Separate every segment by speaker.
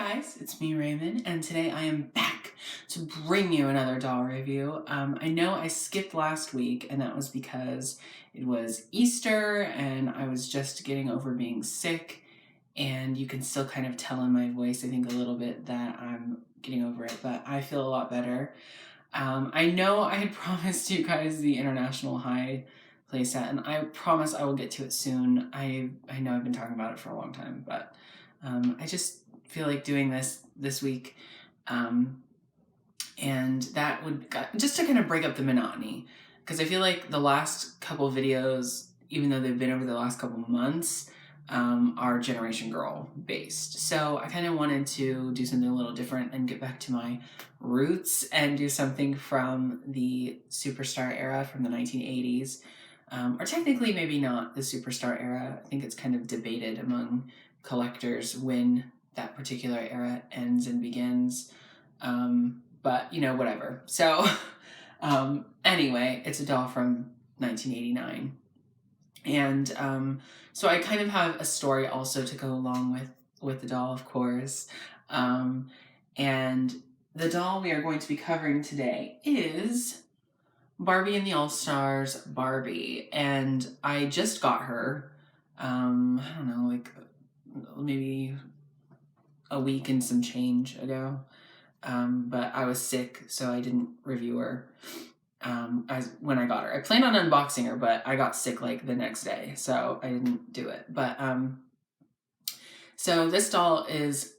Speaker 1: guys, it's me Raymond, and today I am back to bring you another doll review. I know I skipped last week, and that was because it was Easter and I was just getting over being sick, and you can still kind of tell in my voice, I think a little bit, that I'm getting over it, but I feel a lot better. I know I had promised you guys the International High playset, and I promise I will get to it soon. I know I've been talking about it for a long time, but I just feel like doing this week, and that would just to kind of break up the monotony, because I feel like the last couple of videos, even though they've been over the last couple of months, are Generation Girl based. So I kind of wanted to do something a little different and get back to my roots and do something from the Superstar era from the 1980s. Or technically maybe not the Superstar era. I think it's kind of debated among collectors when that particular era ends and begins. But, you know, whatever. So, anyway, it's a doll from 1989. And so I kind of have a story also to go along with the doll, of course. And the doll we are going to be covering today is Barbie and the All-Stars Barbie. And I just got her, I don't know, like maybe a week and some change ago. But I was sick, so I didn't review her when I got her. I planned on unboxing her, but I got sick like the next day, so I didn't do it. But so this doll has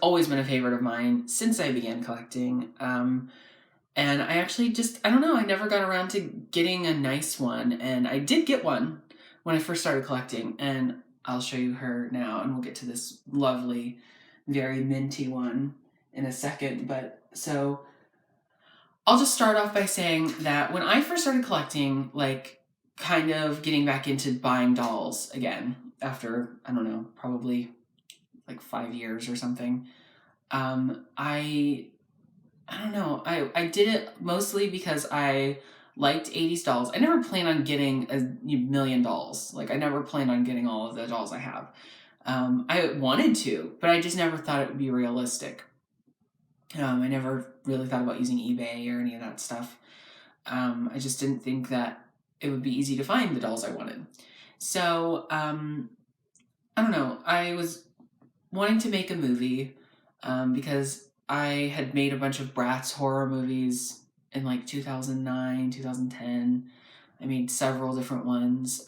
Speaker 1: always been a favorite of mine since I began collecting. And I actually I don't know, I never got around to getting a nice one, and I did get one when I first started collecting, and I'll show you her now, and we'll get to this lovely, very minty one in a second. But so I'll just start off by saying that when I first started collecting, like kind of getting back into buying dolls again after, I don't know, probably like 5 years or something, I don't know, I did it mostly because I liked 80s dolls. I never planned on getting a million dolls. Like, I never planned on getting all of the dolls I have. I wanted to, but I just never thought it would be realistic. I never really thought about using eBay or any of that stuff. I just didn't think that it would be easy to find the dolls I wanted. So, I don't know, I was wanting to make a movie because I had made a bunch of Bratz horror movies in like 2009, 2010. I made several different ones,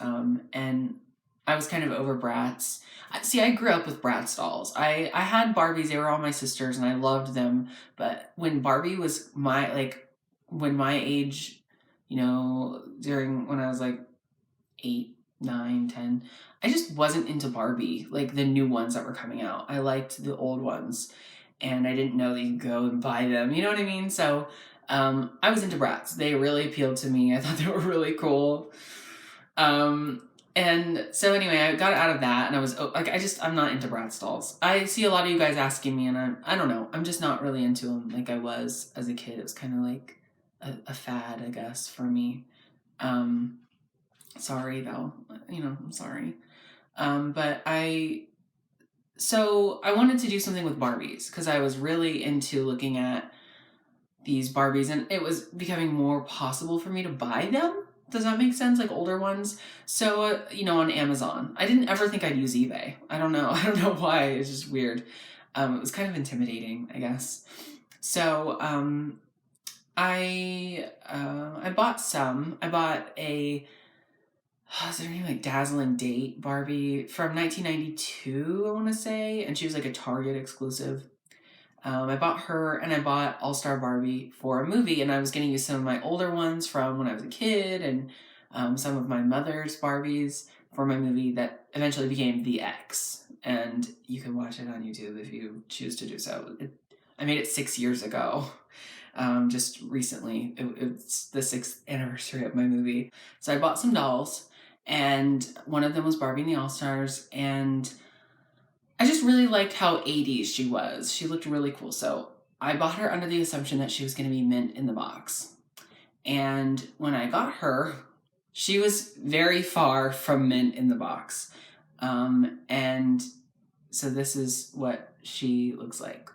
Speaker 1: and I was kind of over Bratz. See, I grew up with Bratz dolls. I had Barbies, they were all my sisters, and I loved them. But when Barbie was when my age, you know, when I was like 8, 9, 10, I just wasn't into Barbie, like the new ones that were coming out. I liked the old ones, and I didn't know that you could go and buy them. You know what I mean? So I was into Bratz. They really appealed to me. I thought they were really cool. And so anyway, I got out of that, and I was like, I'm not into Bratz dolls. I see a lot of you guys asking me, and I don't know, I'm just not really into them like I was as a kid. It was kind of like a fad, I guess, for me. Sorry though, you know, I'm sorry. So I wanted to do something with Barbies because I was really into looking at these Barbies, and it was becoming more possible for me to buy them. Does that make sense? Like older ones. So, you know, on Amazon. I didn't ever think I'd use eBay. I don't know. I don't know why. It's just weird. It was kind of intimidating, I guess. So I bought some. I bought is there any like Dazzling Date Barbie from 1992, I want to say, and she was like a Target exclusive. I bought her, and I bought All-Star Barbie for a movie, and I was going to use some of my older ones from when I was a kid, and some of my mother's Barbies for my movie that eventually became The X, and you can watch it on YouTube if you choose to do so. I made it 6 years ago. Just recently. It's the 6th anniversary of my movie. So I bought some dolls, and one of them was Barbie and the All-Stars, and I just really liked how 80s she was. She looked really cool. So I bought her under the assumption that she was going to be mint in the box. And when I got her, she was very far from mint in the box. And so this is what she looks like.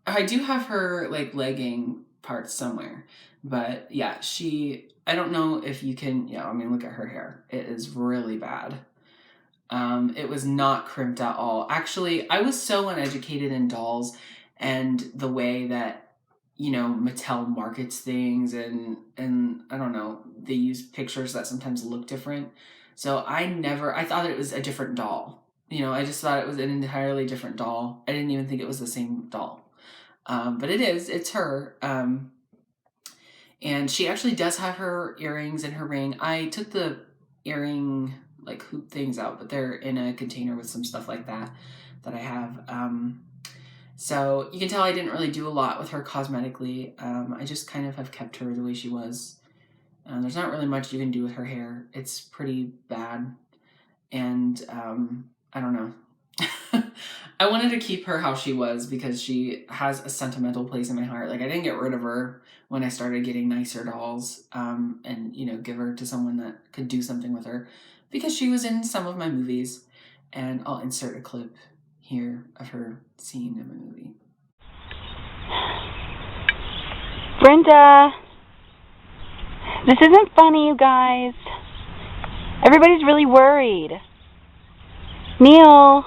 Speaker 1: I do have her like legging parts somewhere, but yeah, I don't know if you can, I mean, look at her hair. It is really bad. It was not crimped at all. Actually, I was so uneducated in dolls and the way that, Mattel markets things, and I don't know, they use pictures that sometimes look different. So I thought it was a different doll. I just thought it was an entirely different doll. I didn't even think it was the same doll. But it's her. And she actually does have her earrings and her ring. I took the earring like hoop things out, but they're in a container with some stuff like that I have. So you can tell I didn't really do a lot with her cosmetically. I just kind of have kept her the way she was. There's not really much you can do with her hair. It's pretty bad. And I don't know. I wanted to keep her how she was because she has a sentimental place in my heart. Like, I didn't get rid of her when I started getting nicer dolls, and, give her to someone that could do something with her because she was in some of my movies. And I'll insert a clip here of her scene in my movie.
Speaker 2: Brenda, this isn't funny, you guys. Everybody's really worried. Neil,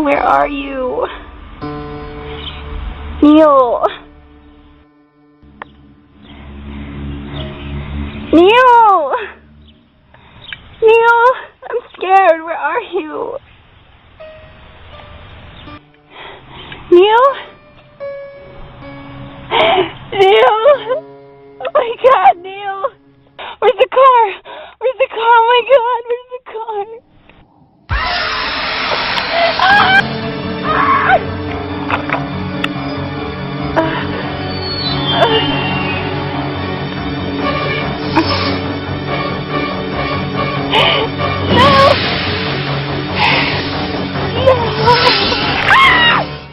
Speaker 2: where are you? Neil, I'm scared. Where are you? Neil? Oh my God, Neil! Where's the car? Oh my God, where's the car?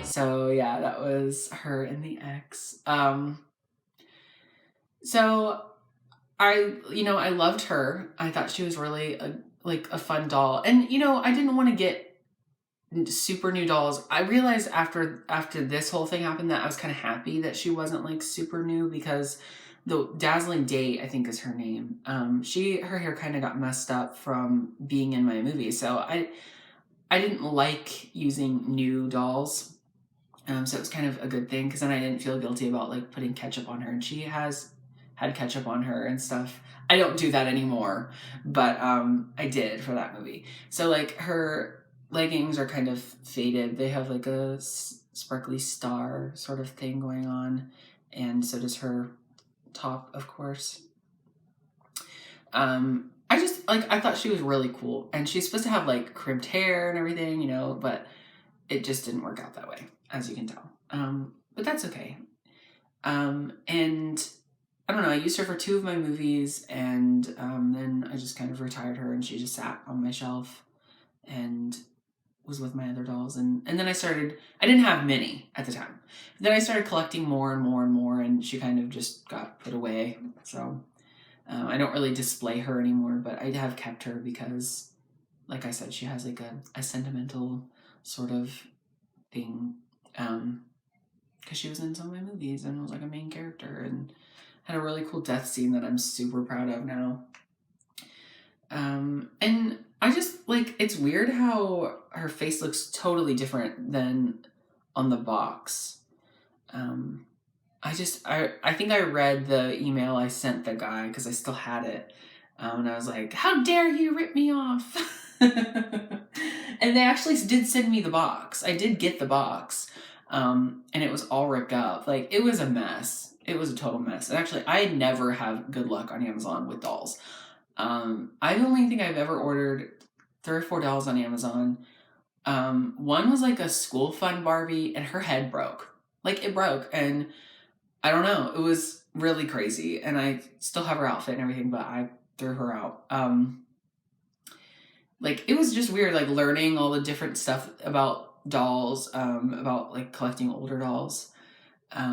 Speaker 1: So yeah, that was her in the X. So I loved her. I thought she was really a fun doll. And, I didn't want to get super new dolls. I realized after this whole thing happened that I was kind of happy that she wasn't like super new, because the Dazzling Date, I think is her name. Her hair kind of got messed up from being in my movie. So I didn't like using new dolls. So it was kind of a good thing, because then I didn't feel guilty about like putting ketchup on her, and she has had ketchup on her and stuff. I don't do that anymore, but I did for that movie. So like her leggings are kind of faded. They have like a sparkly star sort of thing going on, and so does her top, of course. I thought she was really cool, and she's supposed to have like crimped hair and everything, but it just didn't work out that way, as you can tell. But that's okay. And I don't know, I used her for 2 of my movies, and then I just kind of retired her, and she just sat on my shelf and was with my other dolls. And then I didn't have many at the time. Then I started collecting more and more and more, and she kind of just got put away. So I don't really display her anymore, but I have kept her because, like I said, she has like a sentimental sort of thing, because she was in some of my movies and was like a main character and had a really cool death scene that I'm super proud of now. And I just it's weird how her face looks totally different than on the box. I think I read the email I sent the guy, because I still had it. And I was like, how dare you rip me off? And they actually did send me the box. I did get the box. And it was all ripped up. Like, it was a mess. It was a total mess. And actually, I never have good luck on Amazon with dolls. I only think I've ever ordered 3 or 4 dolls on Amazon. One was like a school fun Barbie, and her head broke. Like, it broke, and I don't know. It was really crazy, and I still have her outfit and everything, but I threw her out. It was just weird, like, learning all the different stuff about dolls, about, like, collecting older dolls. I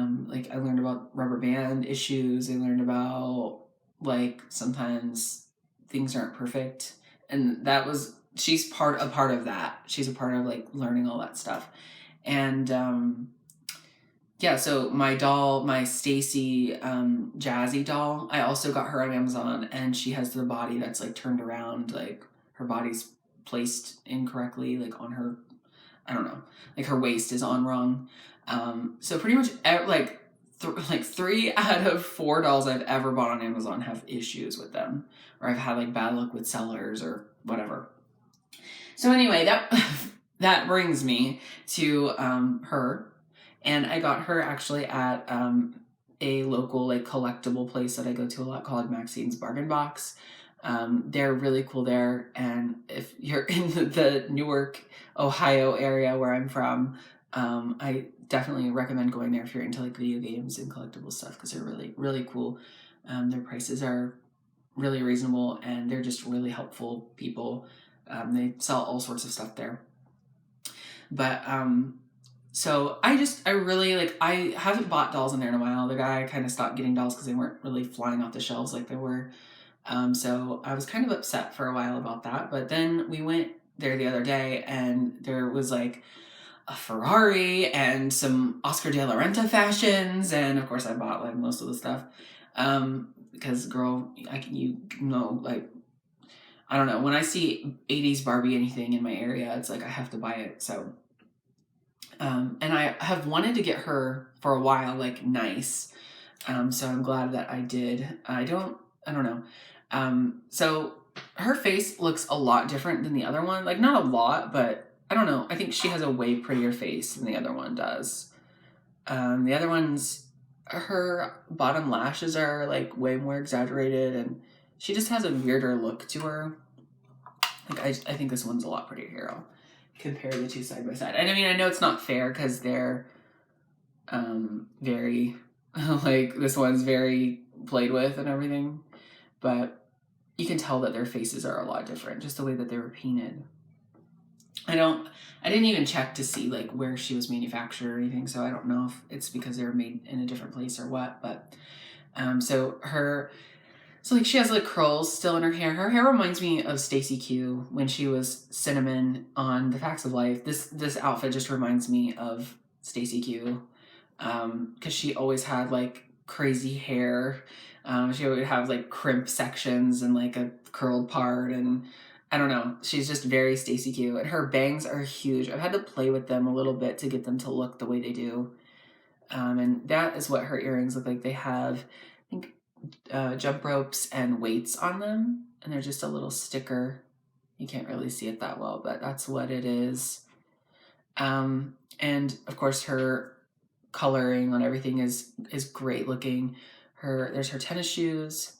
Speaker 1: learned about rubber band issues. I learned about like sometimes things aren't perfect, and she's a part of that. She's a part of like learning all that stuff. And yeah, so my doll, my Stacy Jazzy doll, I also got her on Amazon, and she has the body that's like turned around, like her body's placed incorrectly, like on her, I don't know, like her waist is on wrong. So pretty much like 3 out of 4 dolls I've ever bought on Amazon have issues with them, or I've had like bad luck with sellers or whatever. So anyway, that brings me to her, and I got her actually at a local like collectible place that I go to a lot called Maxine's Bargain Box. They're really cool there, and if you're in the Newark, Ohio area where I'm from, I definitely recommend going there if you're into like video games and collectible stuff, because they're really, really cool. Their prices are really reasonable, and they're just really helpful people. They sell all sorts of stuff there. But so I really like, I haven't bought dolls in there in a while. The guy kind of stopped getting dolls because they weren't really flying off the shelves like they were. So I was kind of upset for a while about that. But then we went there the other day, and there was like a Ferrari and some Oscar de la Renta fashions, and of course I bought like most of the stuff. Because girl, you know, like, I don't know, when I see 80s Barbie anything in my area, it's like I have to buy it. So and I have wanted to get her for a while, like nice. So I'm glad that I did. I don't know. So her face looks a lot different than the other one. Like, not a lot, but I don't know. I think she has a way prettier face than the other one does. The other one's, her bottom lashes are like way more exaggerated, and she just has a weirder look to her. Like, I think this one's a lot prettier here. I'll compare the two side by side. And I mean, I know it's not fair because they're very, like, this one's very played with and everything, but you can tell that their faces are a lot different, just the way that they were painted. I didn't even check to see like where she was manufactured or anything, so I don't know if it's because they were made in a different place or what. But so like she has like curls still in her hair. Her hair reminds me of Stacey Q when she was Cinnamon on The Facts of Life. This outfit just reminds me of Stacey Q, because she always had like crazy hair. She would have like crimp sections and like a curled part, and I don't know. She's just very Stacey Q, and her bangs are huge. I've had to play with them a little bit to get them to look the way they do. And that is what her earrings look like. They have, I think, jump ropes and weights on them, and they're just a little sticker. You can't really see it that well, but that's what it is. And of course her coloring on everything is great looking. There's her tennis shoes.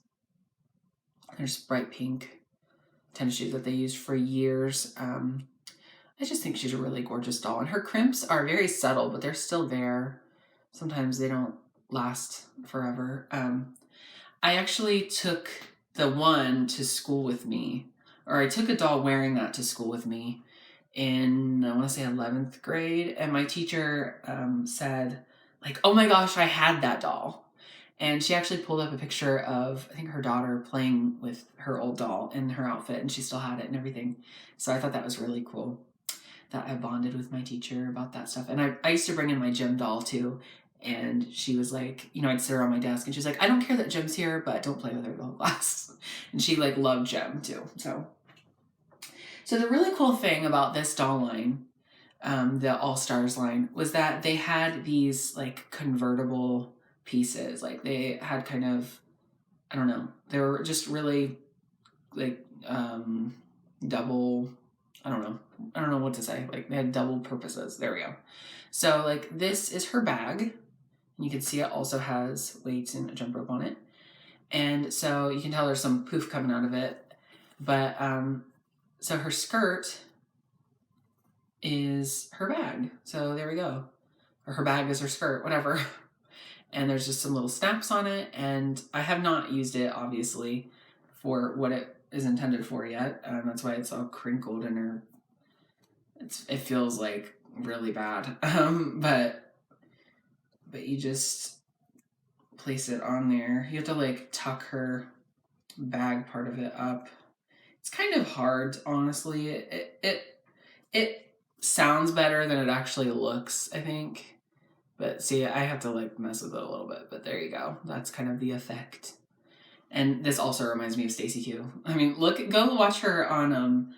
Speaker 1: There's bright pink tennis shoes that they used for years. I just think she's a really gorgeous doll, and her crimps are very subtle, but they're still there. Sometimes they don't last forever. I actually took the one to school with me, or I took a doll wearing that to school with me in, I want to say 11th grade, and my teacher said, like, oh my gosh, I had that doll. And she actually pulled up a picture of, I think, her daughter playing with her old doll in her outfit, and she still had it and everything. So I thought that was really cool that I bonded with my teacher about that stuff. And I used to bring in my gym doll too. And she was like, you know, I'd sit her on my desk, and she's like, I don't care that Jem's here, but don't play with her the whole class. And she like loved Jem too. So the really cool thing about this doll line, the All Stars line, was that they had these like convertible pieces. Like, they had kind of, I don't know, they were just really like double, I don't know what to say. Like, they had double purposes. There we go. So like, this is her bag. You can see it also has weights and a jump rope on it. And so you can tell there's some poof coming out of it. But so her skirt is her bag. So there we go. Or her bag is her skirt, whatever. And there's just some little snaps on it. And I have not used it, obviously, for what it is intended for yet. That's why it's all crinkled and it feels like really bad. But you just place it on there. You have to like tuck her bag part of it up. It's kind of hard, honestly. It sounds better than it actually looks, I think. But see, I have to like mess with it a little bit. But there you go. That's kind of the effect. And this also reminds me of Stacey Q. I mean, go watch her on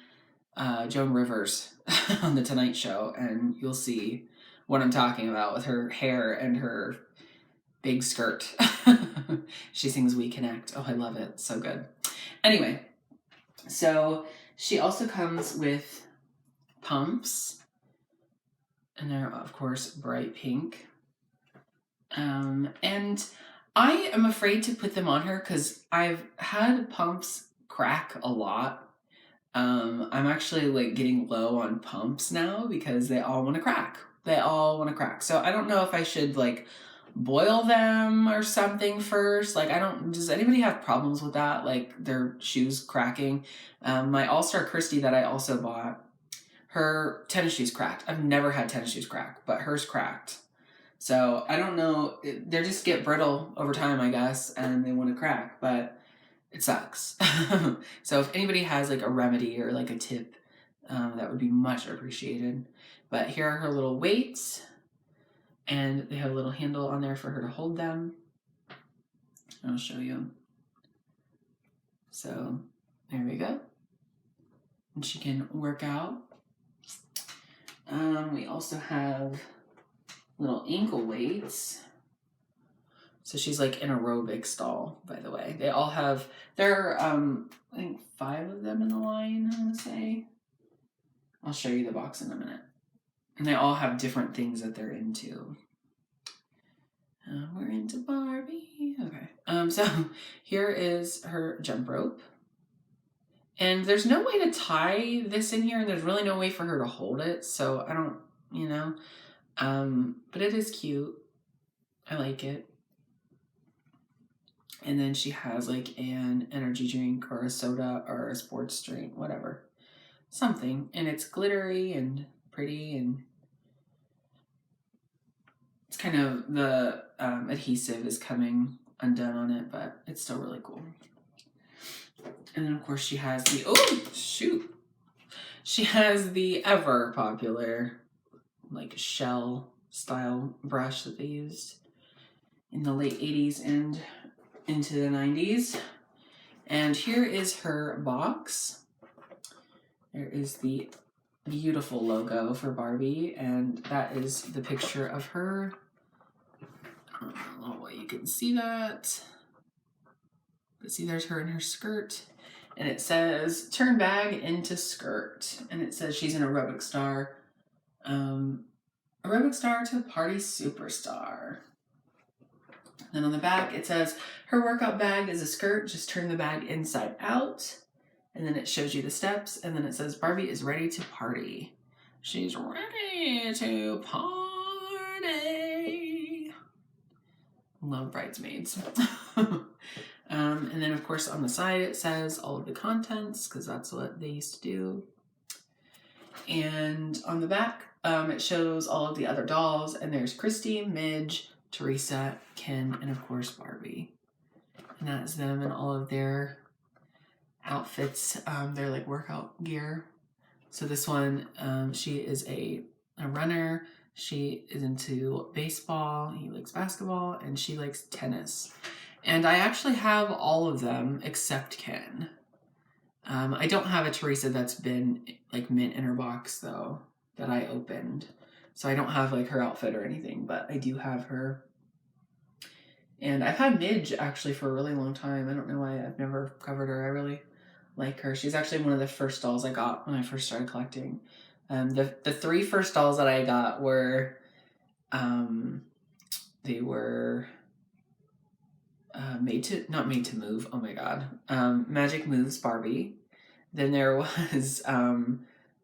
Speaker 1: Joan Rivers on the Tonight Show, and you'll see what I'm talking about with her hair and her big skirt. She sings "We Connect." Oh, I love it. So good. Anyway, so she also comes with pumps, and they're of course bright pink. And I am afraid to put them on her because I've had pumps crack a lot. I'm actually like getting low on pumps now because they all want to crack. So I don't know if I should like boil them or something first. Like does anybody have problems with that? Like their shoes cracking? My All-Star Christy that I also bought, her tennis shoes cracked. I've never had tennis shoes crack, but hers cracked. So I don't know. They just get brittle over time, I guess, and they want to crack, but it sucks. So if anybody has like a remedy or like a tip, that would be much appreciated. But here are her little weights, and they have a little handle on there for her to hold them. I'll show you. So there we go. And she can work out. We also have little ankle weights. So she's like an aerobics doll, by the way. They all have, there are, I think 5 of them in the line, I want to say. I'll show you the box in a minute. And they all have different things that they're into. We're into Barbie. Okay. So here is her jump rope. And there's no way to tie this in here, and there's really no way for her to hold it. So I don't, but it is cute. I like it. And then she has like an energy drink or a soda or a sports drink, whatever. Something. And it's glittery and pretty, and it's kind of the adhesive is coming undone on it, but it's still really cool. And then of course she has she has the ever popular like shell style brush that they used in the late 80s and into the 90s. And here is her box. There is the beautiful logo for Barbie, and that is the picture of her. I don't know what you can see that. But see, there's her in her skirt. And it says, turn bag into skirt. And it says she's an aerobic star. Aerobic star to party superstar. And on the back, it says, her workout bag is a skirt. Just turn the bag inside out. And then it shows you the steps. And then it says, Barbie is ready to party. She's ready to party. Love Bridesmaids. And then, of course, on the side, it says all of the contents, because that's what they used to do. And on the back, it shows all of the other dolls. And there's Christy, Midge, Teresa, Ken, and, of course, Barbie. And that's them and all of their outfits, their, like, workout gear. So this one, she is a runner. She is into baseball. He likes basketball. And she likes tennis. And I actually have all of them except Ken. I don't have a Teresa that's been like mint in her box though, that I opened. So I don't have like her outfit or anything, but I do have her. And I've had Midge actually for a really long time. I don't know why I've never covered her. I really like her. She's actually one of the first dolls I got when I first started collecting. The 3 first dolls that I got were, they were not made to move. Oh my god. Magic Moves Barbie. Then there was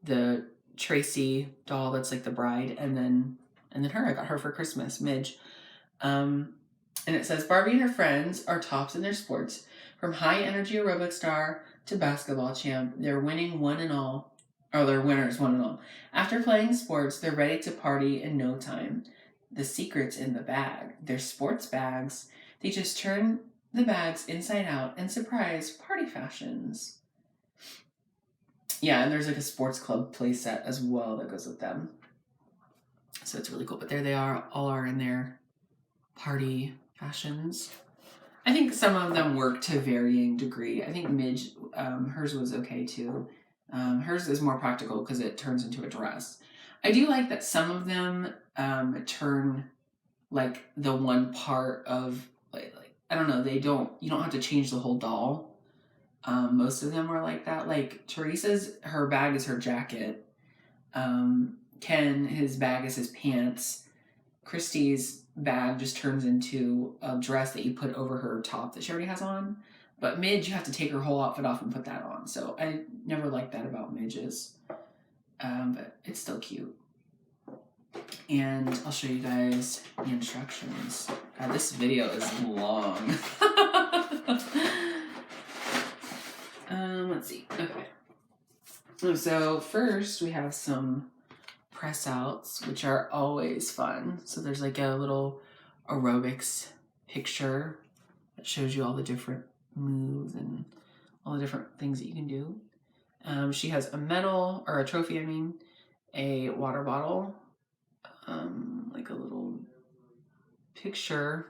Speaker 1: the Tracy doll that's like the bride, and then her. I got her for Christmas, Midge. And it says Barbie and her friends are tops in their sports, from high energy aerobic star to basketball champ. They're winning one and all. Oh, they're winners one and all. After playing sports, they're ready to party in no time. The secret's in the bag. They're sports bags. They just turn the bags inside out and surprise party fashions. Yeah, and there's like a sports club playset as well that goes with them. So it's really cool. But there they are, all are in their party fashions. I think some of them work to varying degree. I think Midge, hers was okay too. Hers is more practical because it turns into a dress. I do like that some of them turn like the one part of like I don't know, you don't have to change the whole doll. Most of them are like that. Like Teresa's, her bag is her jacket. Ken, his bag is his pants. Christy's bag just turns into a dress that you put over her top that she already has on. But Midge, you have to take her whole outfit off and put that on. So I never liked that about Midge's. But it's still cute. And I'll show you guys the instructions. God, this video is long. Let's see. Okay. So first we have some press outs, which are always fun. So there's like a little aerobics picture that shows you all the different moves and all the different things that you can do. She has a medal, or a trophy, I mean, a water bottle, like a little picture,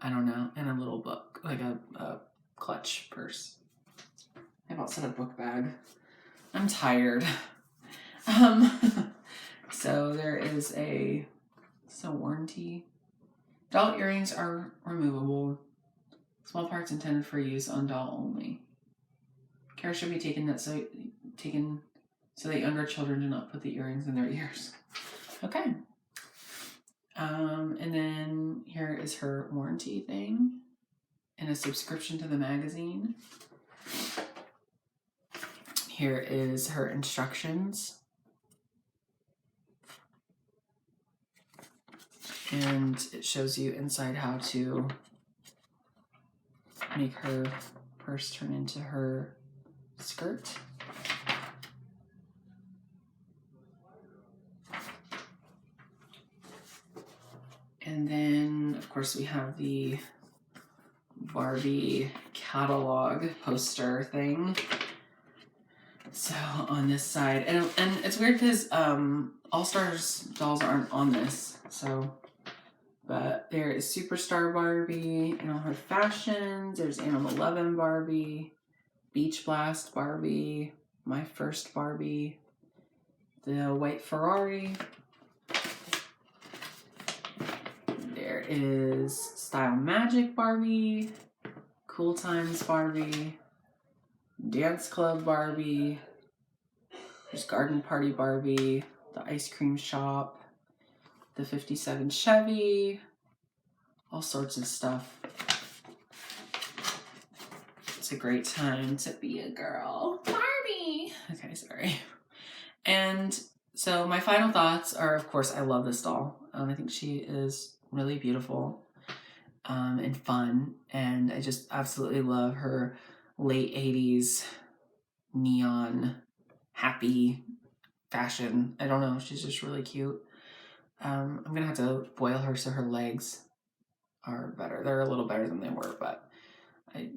Speaker 1: I don't know, and a little book, like a clutch purse. I about said a book bag. I'm tired. So there is a warranty. Doll earrings are removable. Small parts intended for use on doll only. Care should be taken so that younger children do not put the earrings in their ears. Okay. And then here is her warranty thing and a subscription to the magazine. Here is her instructions. And it shows you inside how to make her purse turn into her skirt. And then, of course, we have the Barbie Catalog poster thing. So on this side, and it's weird because All-Stars dolls aren't on this. So, but there is Superstar Barbie and all her fashions. There's Animal Lovin' Barbie, Beach Blast Barbie, My First Barbie, the White Ferrari. There is Style Magic Barbie, Cool Times Barbie, Dance Club Barbie, there's Garden Party Barbie, the Ice Cream Shop, the 57 Chevy, all sorts of stuff. It's a great time to be a girl. Barbie! Okay, sorry. And so my final thoughts are, of course, I love this doll. I think she is really beautiful and fun. And I just absolutely love her late 80s neon happy fashion. I don't know. She's just really cute. I'm going to have to boil her so her legs are better. They're a little better than they were, but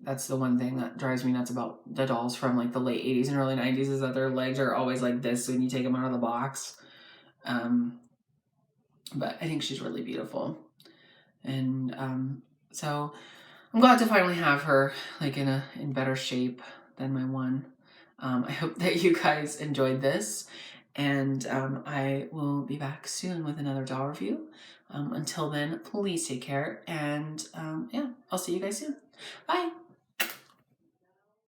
Speaker 1: that's the one thing that drives me nuts about the dolls from like the late 80s and early 90s is that their legs are always like this when you take them out of the box. But I think she's really beautiful. And so I'm glad to finally have her like in better shape than my one. I hope that you guys enjoyed this, and I will be back soon with another doll review. Until then, please take care, and yeah, I'll see you guys soon. Bye!